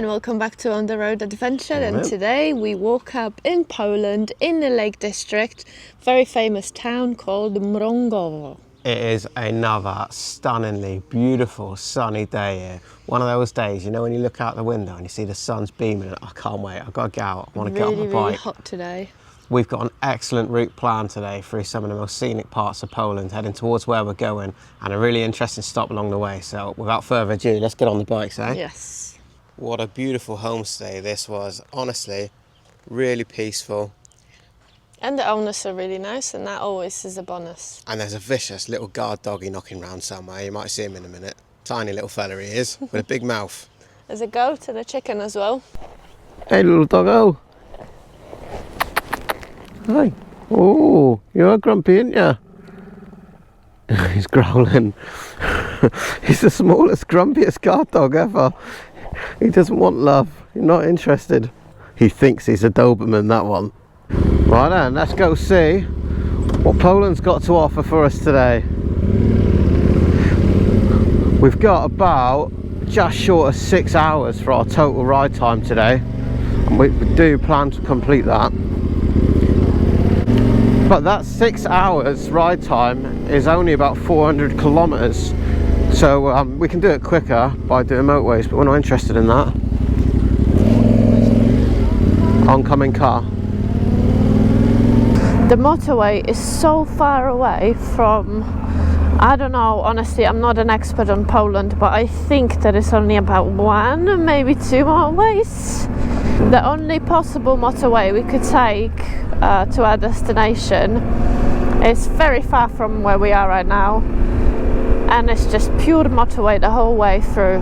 and welcome back to On the Road Adventure. And today we walk up in Poland, in the Lake District, very famous town called Mragowo. It is another stunningly beautiful sunny day here. One of those days, you know, when you look out the window and you see the sun's beaming and I can't wait, I've got to get out, I want to get on my bike. Really hot today. We've got an excellent route planned today through some of the most scenic parts of Poland, heading towards where we're going, and a really interesting stop along the way. So without further ado, let's get on the bikes, eh? Yes. What a beautiful homestay this was. Honestly, really peaceful. And the owners are really nice, and that always is a bonus. And there's a vicious little guard doggy knocking around somewhere. You might see him in a minute. Tiny little fella he is, with a big mouth. There's a goat and a chicken as well. Hey little doggo. Hi. Oh, you're grumpy, aren't you? He's growling. He's the smallest, grumpiest guard dog ever. He doesn't want love. He's not interested. He thinks he's a Doberman, that one. Right then, let's go see what Poland's got to offer for us today. We've got about just short of 6 hours for our total ride time today, and we do plan to complete that. But that 6 hours ride time is only about 400 kilometers, so we can do it quicker by doing motorways, but we're not interested in that. Oncoming car. The motorway is so far away from, I don't know, honestly, I'm not an expert on Poland, but I think that it's only about 1, maybe 2 motorways. The only possible motorway we could take to our destination is very far from where we are right now, and it's just pure motorway the whole way through.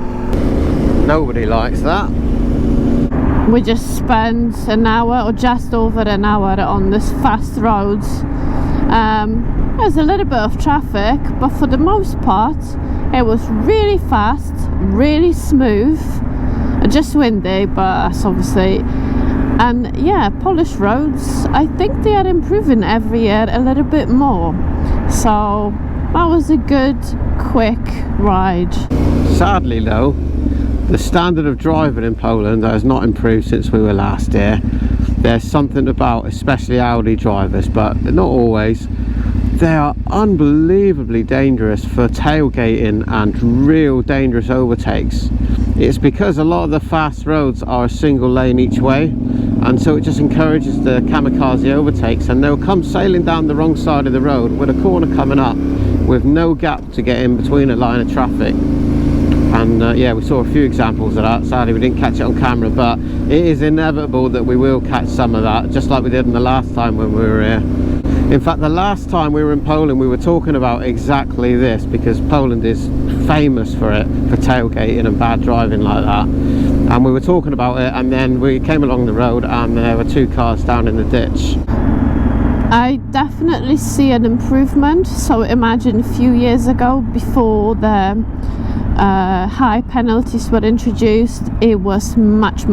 Nobody likes that. We just spent an hour or just over an hour on this fast road. There's a little bit of traffic, but for the most part it was really fast, really smooth, just windy, but that's obviously. And yeah, Polish roads, I think they are improving every year a little bit more. So that was a good, quick ride. Sadly though, the standard of driving in Poland has not improved since we were last here. There's something about, especially Audi drivers, but not always, they are unbelievably dangerous for tailgating and real dangerous overtakes. It's because a lot of the fast roads are a single lane each way, and so it just encourages the kamikaze overtakes, and they'll come sailing down the wrong side of the road with a corner coming up with no gap to get in between a line of traffic. And yeah, we saw a few examples of that. Sadly we didn't catch it on camera, but it is inevitable that we will catch some of that, just like we did the last time when we were here. In fact, the last time we were in Poland we were talking about exactly this, because Poland is famous for it, for tailgating and bad driving like that. And we were talking about it, and then we came along the road and there were 2 cars down in the ditch. I definitely see an improvement. So imagine a few years ago, before the high penalties were introduced, it was much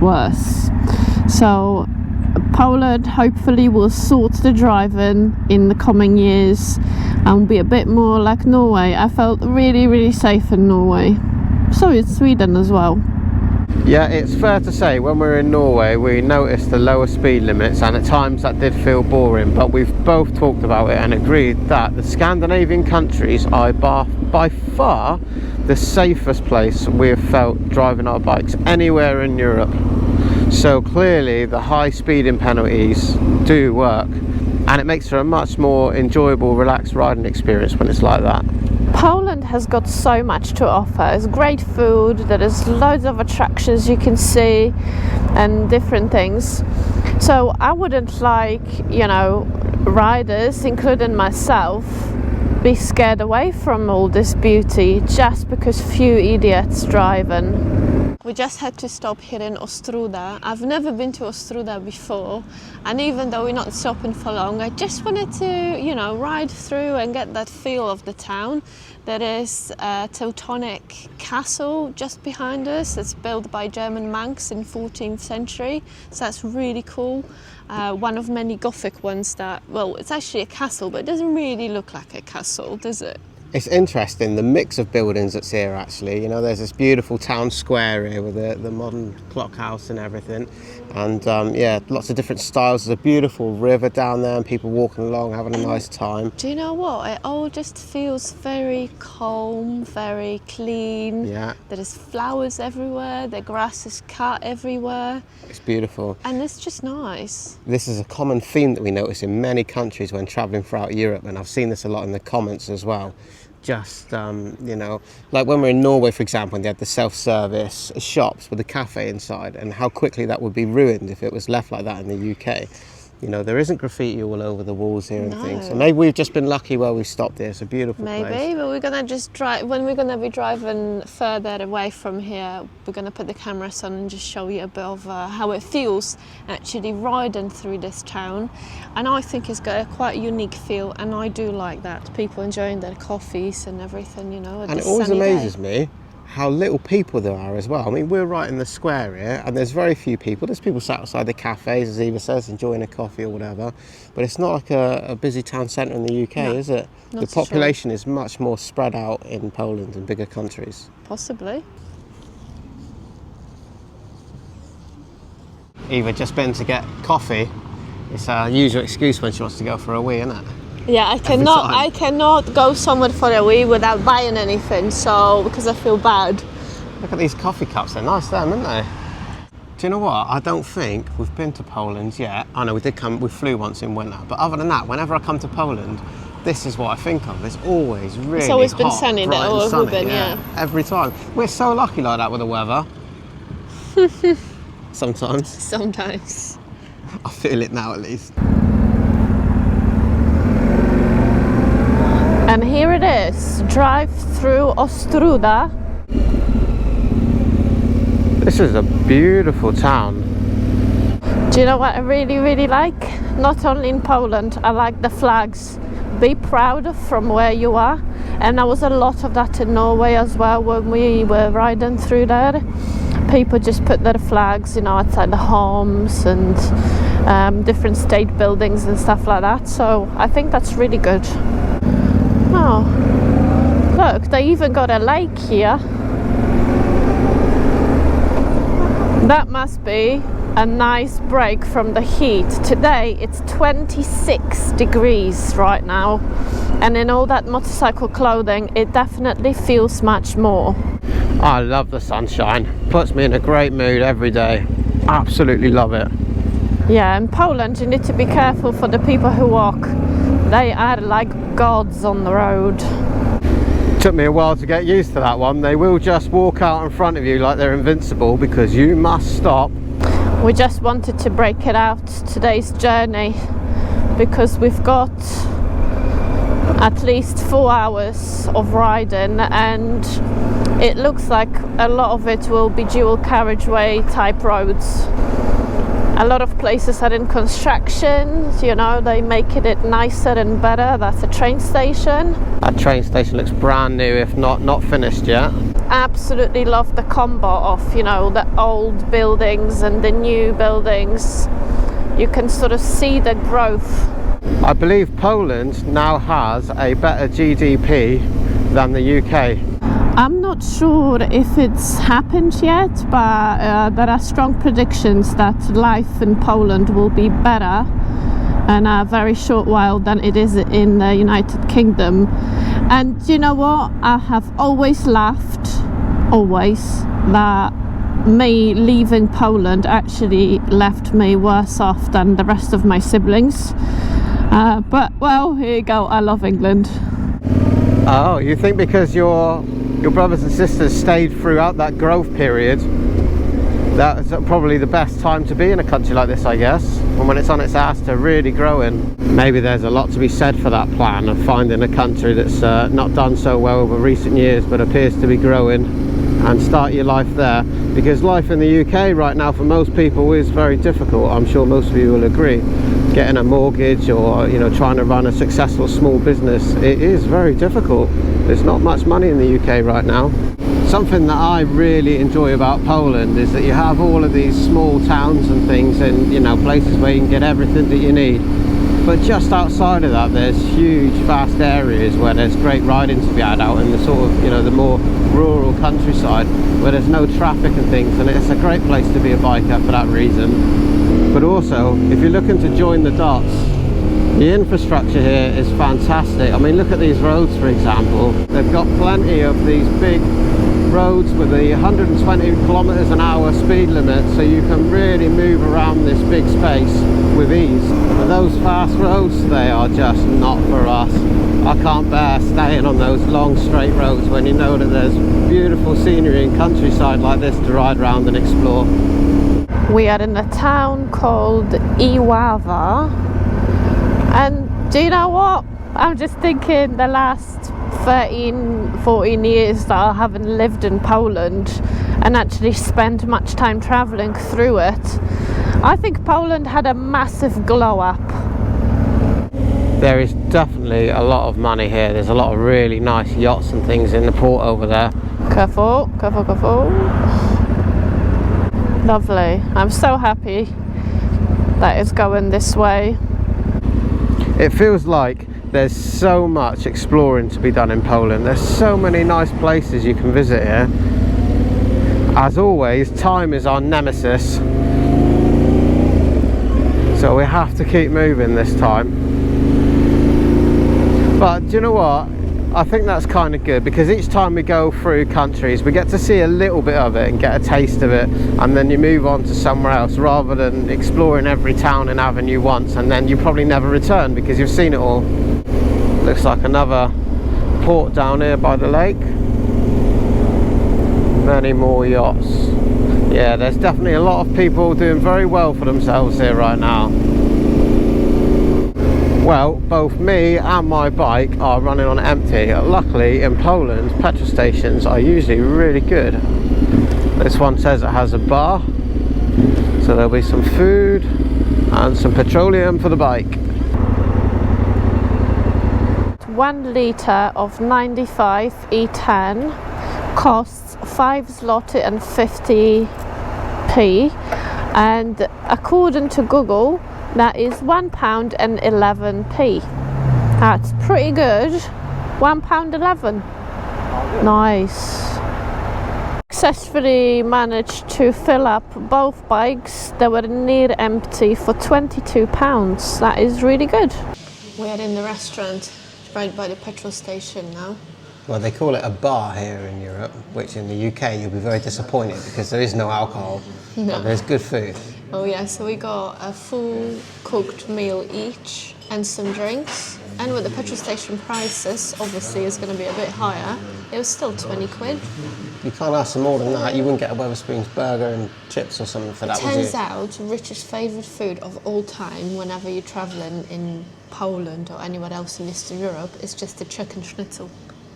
worse. So Poland hopefully will sort the driving in the coming years and be a bit more like Norway. I felt really safe in Norway. So is Sweden as well. Yeah, it's fair to say when we were in Norway we noticed the lower speed limits, and at times that did feel boring, but we've both talked about it and agreed that the Scandinavian countries are by far the safest place we have felt driving our bikes anywhere in Europe. So clearly the high speeding penalties do work, and it makes for a much more enjoyable, relaxed riding experience when it's like that. Poland has got so much to offer. It's great food, there is loads of attractions you can see and different things. So I wouldn't like, you know, riders, including myself, be scared away from all this beauty just because few idiots driving. We just had to stop here in Ostruda. I've never been to Ostruda before, and even though we're not stopping for long, I just wanted to, you know, ride through and get that feel of the town. There is a Teutonic castle just behind us. It's built by German monks in 14th century, so that's really cool. One of many Gothic ones that, well, it's actually a castle, but it doesn't really look like a castle, does it? It's interesting, the mix of buildings that's here actually. You know, there's this beautiful town square here with the modern clock house and everything. And yeah, lots of different styles. There's a beautiful river down there and people walking along, having a nice time. Do you know what? It all just feels very calm, very clean. Yeah. There is flowers everywhere, the grass is cut everywhere. It's beautiful. And it's just nice. This is a common theme that we notice in many countries when travelling throughout Europe, and I've seen this a lot in the comments as well. Just, you know, like when we're in Norway, for example, and they had the self-service shops with a cafe inside, and how quickly that would be ruined if it was left like that in the UK. You know, there isn't graffiti all over the walls here and things. So maybe we've just been lucky where we stopped here. It's a beautiful place. Maybe, but we're gonna just drive. When we're gonna be driving further away from here, we're gonna put the cameras on and just show you a bit of how it feels actually riding through this town. And I think it's got a quite unique feel, and I do like that. People enjoying their coffees and everything, you know. And it always amazes me how little people there are as well. I mean, we're right in the square here and there's very few people. There's people sat outside the cafes, as Eva says, enjoying a coffee or whatever, but it's not like a busy town centre in the UK, is it? The population is much more spread out in Poland and bigger countries. Possibly. Eva just been to get coffee. It's a usual excuse when she wants to go for a wee, isn't it? Yeah, I cannot go somewhere for a wee without buying anything, so because I feel bad. Look at these coffee cups, they're nice them, aren't they? Do you know what? I don't think we've been to Poland yet. I know we flew once in winter, but other than that, whenever I come to Poland, this is what I think of. It's always really It's always hot, been sunny bright there, and or sunny, been, yeah. Every time. We're so lucky like that with the weather. Sometimes. Sometimes. I feel it now at least. And here it is, drive through Ostruda. This is a beautiful town. Do you know what I really, really like? Not only in Poland, I like the flags. Be proud from where you are. And there was a lot of that in Norway as well when we were riding through there. People just put their flags, you know, outside the homes and different state buildings and stuff like that. So I think that's really good. Oh, look, they even got a lake here. That must be a nice break from the heat. Today it's 26 degrees right now, and in all that motorcycle clothing it definitely feels much more. I love the sunshine. Puts me in a great mood every day. Absolutely love it. Yeah, in Poland you need to be careful for the people who walk. They are like gods on the road. Took me a while to get used to that one. They will just walk out in front of you like they're invincible because you must stop. We just wanted to break it out today's journey because we've got at least 4 hours of riding, and it looks like a lot of it will be dual carriageway type roads. A lot of places are in construction, you know, they making it nicer and better. That's a train station. That train station looks brand new, if not finished yet. Absolutely love the combo of, you know, the old buildings and the new buildings. You can sort of see the growth. I believe Poland now has a better GDP than the UK. I'm not sure if it's happened yet, but there are strong predictions that life in Poland will be better in a very short while than it is in the United Kingdom. And you know what? I have always laughed, that me leaving Poland actually left me worse off than the rest of my siblings. But well, here you go, I love England. Oh, you think because your brothers and sisters stayed throughout that growth period, that's probably the best time to be in a country like this, I guess, and when it's on its ass to really growing. Maybe there's a lot to be said for that plan of finding a country that's not done so well over recent years but appears to be growing, and start your life there, because life in the UK right now for most people is very difficult. I'm sure most of you will agree. Getting a mortgage or, you know, trying to run a successful small business, it is very difficult. There's not much money in the UK right now. Something that I really enjoy about Poland is that you have all of these small towns and things, and, you know, places where you can get everything that you need. But just outside of that, there's huge, vast areas where there's great riding to be had out in the sort of, you know, the more rural countryside where there's no traffic and things, and it's a great place to be a biker for that reason. But also, if you're looking to join the dots, the infrastructure here is fantastic. I mean, look at these roads, for example. They've got plenty of these big roads with the 120 kilometers an hour speed limit, so you can really move around this big space with ease. But those fast roads, they are just not for us. I can't bear staying on those long straight roads when you know that there's beautiful scenery and countryside like this to ride around and explore. We are in a town called Ilawa, and do you know what? I'm just thinking the last 14 years that I haven't lived in Poland and actually spent much time travelling through it, I think Poland had a massive glow up. There is definitely a lot of money here. There's a lot of really nice yachts and things in the port over there. Careful, careful, careful. Lovely. I'm so happy that it's going this way. It feels like there's so much exploring to be done in Poland. There's so many nice places you can visit here. As always, time is our nemesis, so we have to keep moving this time. But do you know what? I think that's kind of good, because each time we go through countries we get to see a little bit of it and get a taste of it, and then you move on to somewhere else, rather than exploring every town and avenue once and then you probably never return because you've seen it all. Looks like another port down here by the lake. Many more yachts. Yeah, there's definitely a lot of people doing very well for themselves here right now. Well, both me and my bike are running on empty. Luckily in Poland, petrol stations are usually really good. This one says it has a bar, so there'll be some food and some petroleum for the bike. 1 litre of 95 E10 costs 5 zloty and 50p, and according to Google that is £1 and 11p. That's pretty good. £1.11. Nice. Successfully managed to fill up both bikes. They were near empty for £22. That is really good. We are in the restaurant right by the petrol station now. Well, they call it a bar here in Europe, which in the UK you'll be very disappointed because there is no alcohol, but there's good food. Oh yeah, so we got a full cooked meal each and some drinks. And with the petrol station prices, obviously it's going to be a bit higher. It was still 20 quid. You can't ask for more than that. You wouldn't get a Wetherspoons burger and chips or something for that, would you? Turns out Rich's favourite food of all time whenever you're travelling in Poland or anywhere else in Eastern Europe is just a chicken schnitzel.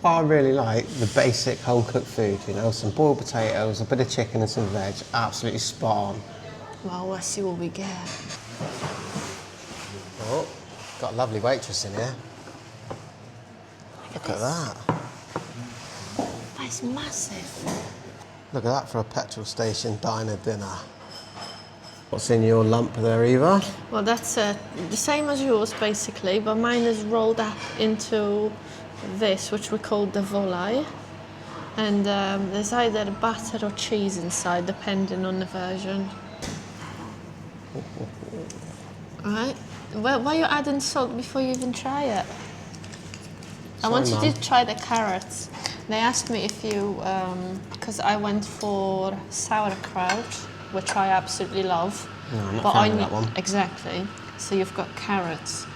I really like the basic home-cooked food, you know, some boiled potatoes, a bit of chicken and some veg, absolutely spot on. Well, let's see what we get. Oh, got a lovely waitress in here. Look at that. That's massive. Look at that for a petrol station diner dinner. What's in your lump there, Eva? Well, that's the same as yours, basically, but mine is rolled up into this, which we call the volai. And there's either butter or cheese inside, depending on the version. Alright. Well, why are you adding salt before you even try it? I want you to try the carrots. They asked me if you, because I went for sauerkraut, which I absolutely love. No, I'm not fan of that one. Exactly. So you've got carrots.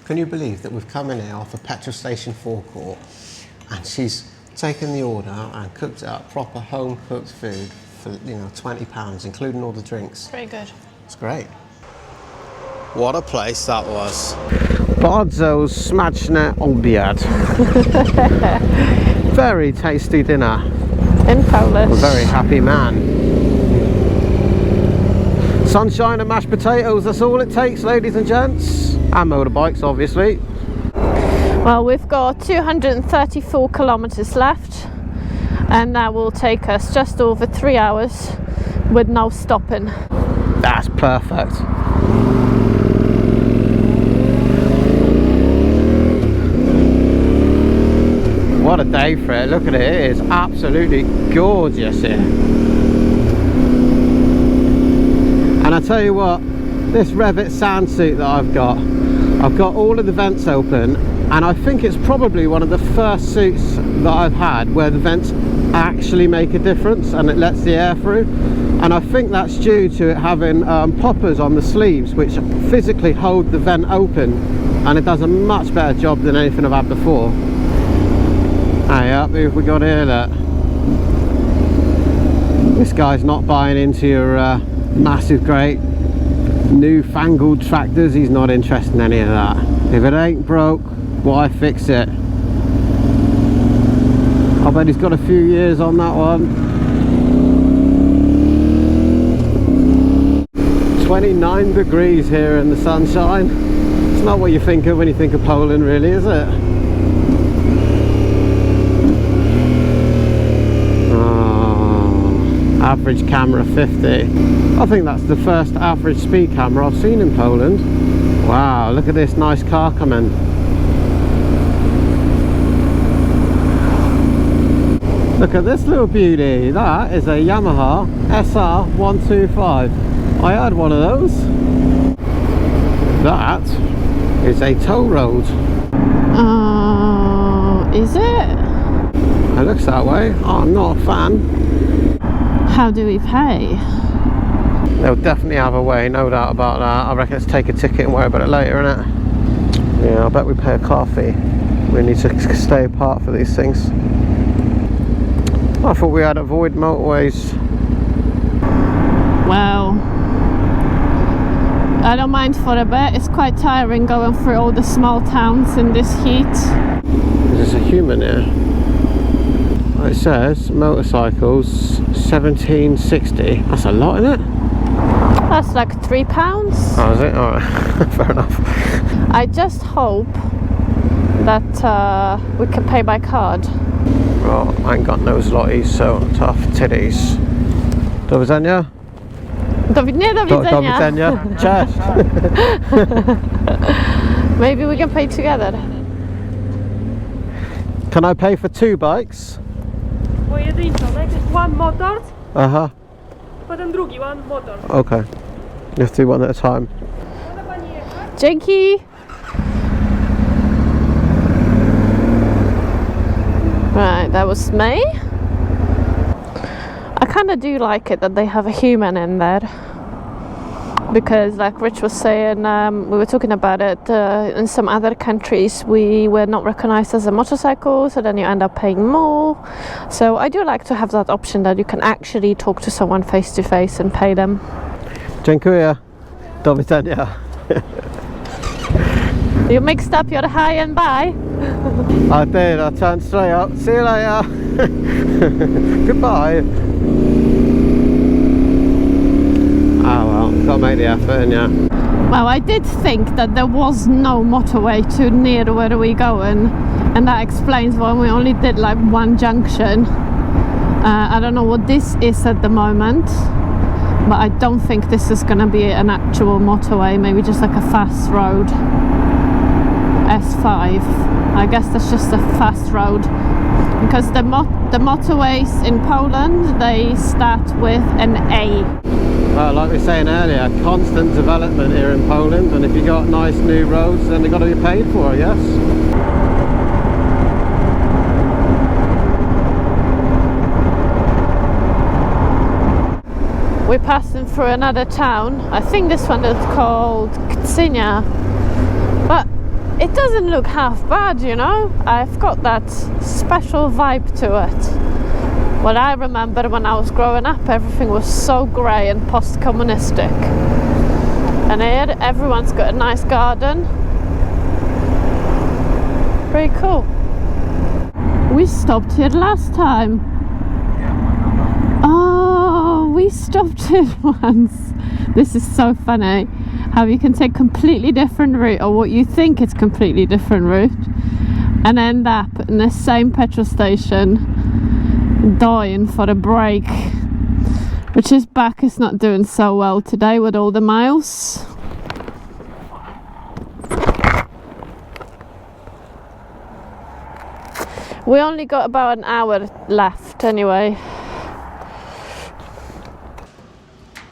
Can you believe that we've come in here off a petrol station forecourt and she's taken the order and cooked it up, proper home-cooked food for, you know, £20, including all the drinks. Very good. It's great. What a place that was. Bardzo smaczny obiad. Very tasty dinner. In Polish. A very happy man. Sunshine and mashed potatoes, that's all it takes, ladies and gents. And motorbikes, obviously. Well, we've got 234 kilometers left, and that will take us just over 3 hours with no stopping. That's perfect. What a day for it. Look at it, it is absolutely gorgeous here. And I tell you what, this Revit sand suit that I've got all of the vents open, and I think it's probably one of the first suits that I've had where the vents actually make a difference and it lets the air through. And I think that's due to it having poppers on the sleeves which physically hold the vent open, and it does a much better job than anything I've had before. Hey up, who have we got here? Look. This guy's not buying into your massive great newfangled tractors. He's not interested in any of that. If it ain't broke, why fix it? I bet he's got a few years on that one. 29 degrees here in the sunshine. It's not what you think of when you think of Poland, really, is it? Oh, average camera 50. I think that's the first average speed camera I've seen in Poland. Wow, look at this nice car coming. Look at this little beauty. That is a Yamaha SR125. I had one of those. That is a tow road. Is it? It looks that way. Oh, I'm not a fan. How do we pay? They'll definitely have a way, no doubt about that. I reckon let's take a ticket and worry about it later, innit? Yeah, I bet we pay a car fee. We need to stay apart for these things. I thought we had to avoid motorways. Well, I don't mind for a bit. It's quite tiring going through all the small towns in this heat. There's a human here. It says motorcycles 1760. That's a lot, isn't it? That's like £3. Oh, is it? Alright, fair enough. I just hope that we can pay by card. Well, I ain't got no zlotys, so tough titties. Do widzenia? Do widzenia. Do widzenia. Cześć. Maybe we can pay together. Can I pay for 2 bikes? Pojedynczo, najpierw one motor, Uh-huh. potem drugi, one motor. Okay. You have to do one at a time. Może pani jechać? Dzięki. Right, that was me. I kind of do like it that they have a human in there, because like Rich was saying, we were talking about it, in some other countries we were not recognized as a motorcycle, so then you end up paying more. So I do like to have that option that you can actually talk to someone face to face and pay them. Dziękuję. Do widzenia. You mixed up your hi and bye. I did, I turned straight up. See you later. Goodbye. Oh well, gotta make the effort, and yeah. Well, I did think that there was no motorway too near where we're going, and that explains why we only did like one junction. I don't know what this is at the moment, but I don't think this is gonna be an actual motorway, maybe just like a fast road. S5. I guess that's just a fast road, because the motorways in Poland, they start with an A. Well, like we were saying earlier, constant development here in Poland, and if you got nice new roads, then they've got to be paid for, I guess. We're passing through another town. I think this one is called Kisielice, but it doesn't look half bad, you know. I've got that special vibe to it. What I remember when I was growing up, everything was so grey and post-communistic. And here, everyone's got a nice garden. Pretty cool. We stopped here last time. Oh, we stopped here once. This is so funny. How you can take completely different route, or what you think is completely different route, and end up in the same petrol station dying for a break. Rich's back is not doing so well today with all the miles. We only got about an hour left anyway.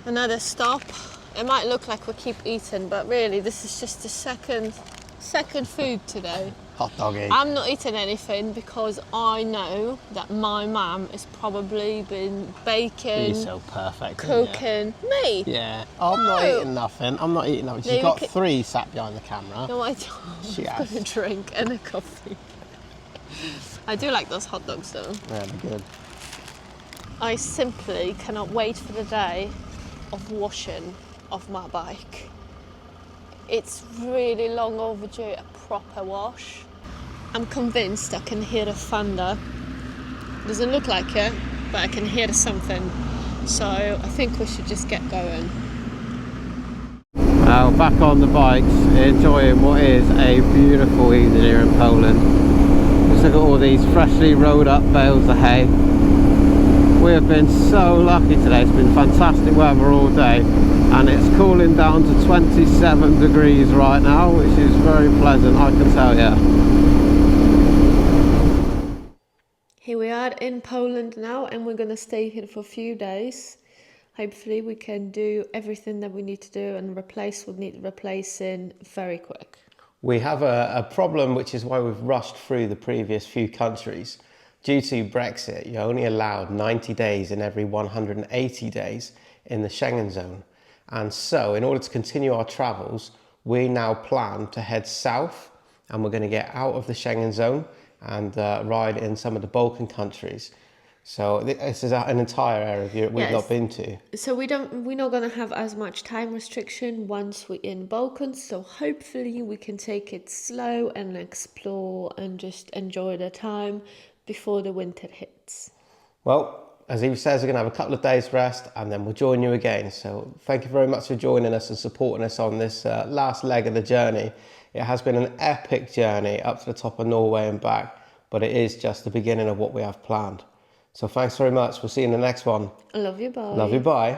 Another stop. It might look like we keep eating, but really this is just the second food today. Hot doggy. I'm not eating anything because I know that my mum has probably been baking. You're so perfect. Cooking. Me? Yeah. I'm not eating nothing. I'm not eating nothing. She's got three sat behind the camera. No, I don't. She I've got has. a drink and a coffee. I do like those hot dogs though. Yeah, they're good. I simply cannot wait for the day of washing of my bike. It's really long overdue, a proper wash. I'm convinced I can hear the thunder. Doesn't look like it, but I can hear something. So I think we should just get going. Now back on the bikes, enjoying what is a beautiful evening here in Poland. Just look at all these freshly rolled up bales of hay. We have been so lucky today. It's been fantastic weather all day, and it's cooling down to 27 degrees right now, which is very pleasant, I can tell you. Here we are in Poland now, and we're gonna stay here for a few days. Hopefully we can do everything that we need to do and replace what needs replacing very quick. We have a problem, which is why we've rushed through the previous few countries. Due to Brexit, you're only allowed 90 days in every 180 days in the Schengen zone. And so in order to continue our travels, we now plan to head south, and we're going to get out of the Schengen zone and ride in some of the Balkan countries. So this is an entire area of Europe we've not been to. So we're not going to have as much time restriction once we're in Balkans. So hopefully we can take it slow and explore and just enjoy the time before the winter hits. Well, as Eve says, we're going to have a couple of days rest and then we'll join you again. So thank you very much for joining us and supporting us on this last leg of the journey. It has been an epic journey up to the top of Norway and back, but it is just the beginning of what we have planned. So thanks very much. We'll see you in the next one. I love you, bye. Love you, bye.